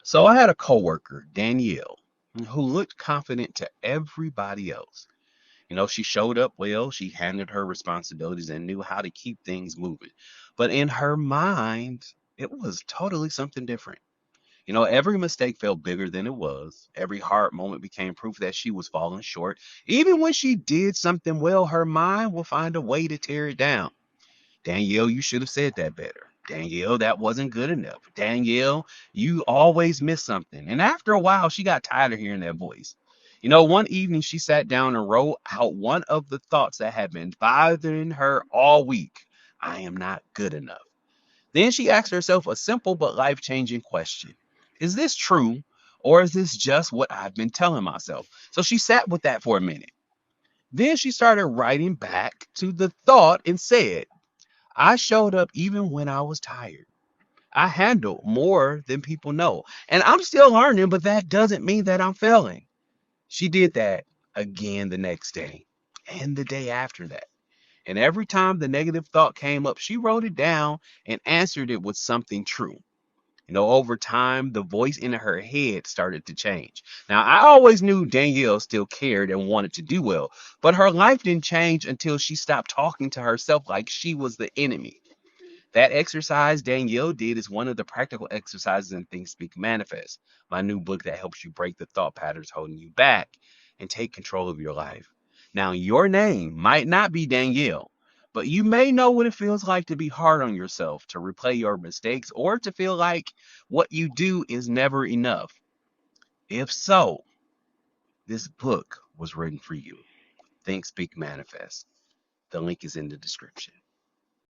So I had a coworker, Danielle, who looked confident to everybody else. She showed up well, she handled her responsibilities and knew how to keep things moving. But in her mind, it was totally something different. Every mistake felt bigger than it was. Every hard moment became proof that she was falling short. Even when she did something well, her mind will find a way to tear it down. Danielle, you should have said that better. Danielle, that wasn't good enough. Danielle, you always miss something. And after a while, she got tired of hearing that voice. One evening she sat down and wrote out one of the thoughts that had been bothering her all week. I am not good enough. Then she asked herself a simple but life changing question. Is this true, or is this just what I've been telling myself? So she sat with that for a minute. Then she started writing back to the thought and said, I showed up even when I was tired. I handled more than people know. And I'm still learning, but that doesn't mean that I'm failing. She did that again the next day and the day after that. And every time the negative thought came up, she wrote it down and answered it with something true. Over time, the voice in her head started to change. Now, I always knew Danielle still cared and wanted to do well, but her life didn't change until she stopped talking to herself like she was the enemy. That exercise Danielle did is one of the practical exercises in Think Speak Manifest, my new book that helps you break the thought patterns holding you back and take control of your life. Now, your name might not be Danielle, but you may know what it feels like to be hard on yourself, to replay your mistakes, or to feel like what you do is never enough. If so, this book was written for you. Think Speak Manifest. The link is in the description.